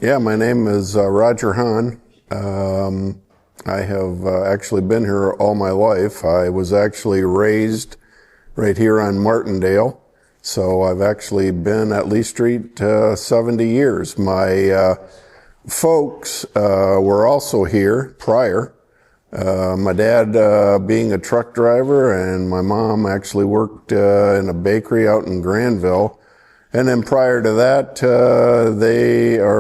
Yeah, my name is Roger Haan. I have actually been here all my life. I was actually raised right here on Martindale, so I've actually been at Lee Street 70 years. My folks were also here prior. My dad being a truck driver, and my mom actually worked in a bakery out in Granville. And then prior to that,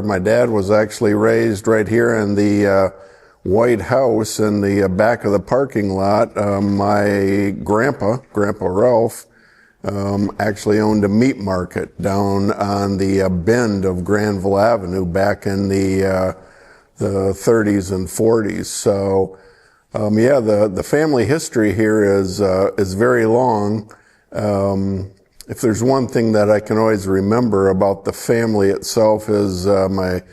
my dad was actually raised right here in the White House in the back of the parking lot. My Grandpa Ralph, actually owned a meat market down on the bend of Granville Avenue back in the 30s and 40s. So, yeah, the family history here is very long. If there's one thing that I can always remember about the family itself is my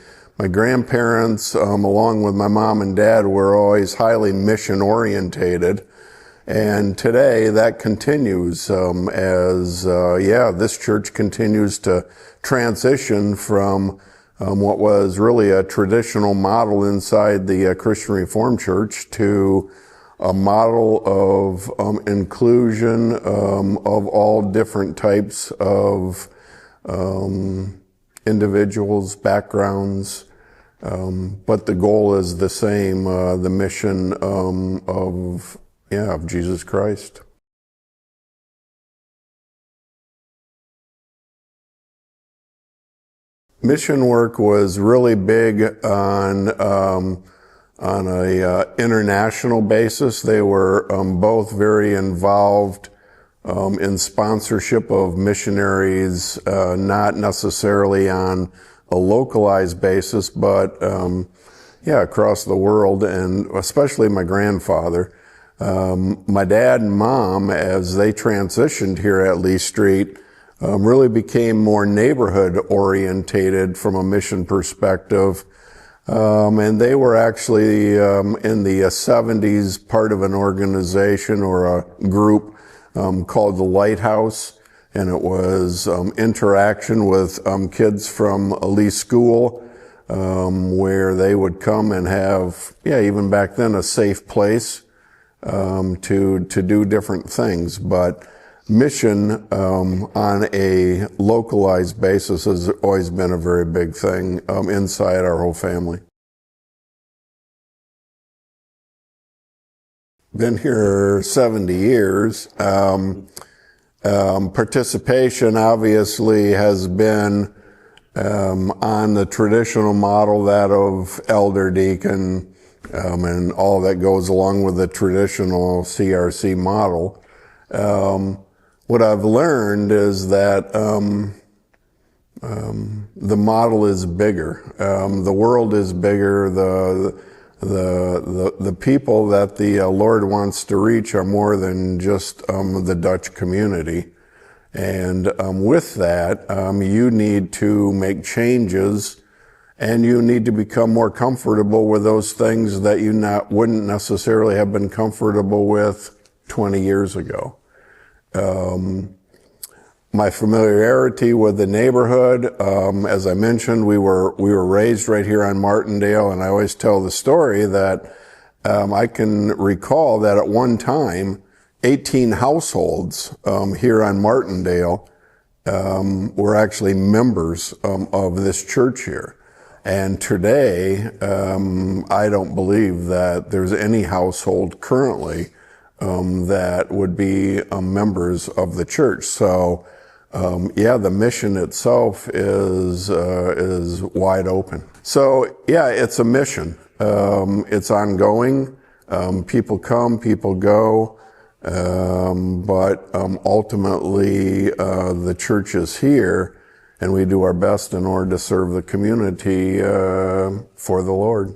grandparents, along with my mom and dad, were always highly mission orientated, and today that continues this church continues to transition from what was really a traditional model inside the Christian Reformed Church to a model of inclusion of all different types of individuals, backgrounds, but the goal is the same, the mission of Jesus Christ. Mission work was really big on a international basis. They were both very involved in sponsorship of missionaries, not necessarily on a localized basis, but across the world, and especially my grandfather. My dad and mom, as they transitioned here at Lee Street, really became more neighborhood orientated from a mission perspective. And they were actually in the 70s part of an organization or a group called the Lighthouse, and it was interaction with kids from a Lee school, where they would come and have, even back then, a safe place to do different things. But mission on a localized basis has always been a very big thing inside our whole family. Been here 70 years. Participation obviously has been on the traditional model, that of elder, deacon, and all that goes along with the traditional CRC model. What I've learned is that the model is bigger. The world is bigger. The people that the Lord wants to reach are more than just the Dutch community. And with that, you need to make changes, and you need to become more comfortable with those things that you wouldn't necessarily have been comfortable with 20 years ago. My familiarity with the neighborhood, as I mentioned, we were raised right here on Martindale, and I always tell the story that I can recall that at one time, 18 households here on Martindale were actually members of this church here. And today, I don't believe that there's any household currently that would be members of the church. So, the mission itself is wide open. So, it's a mission. It's ongoing. People come, people go, but ultimately the church is here, and we do our best in order to serve the community for the Lord.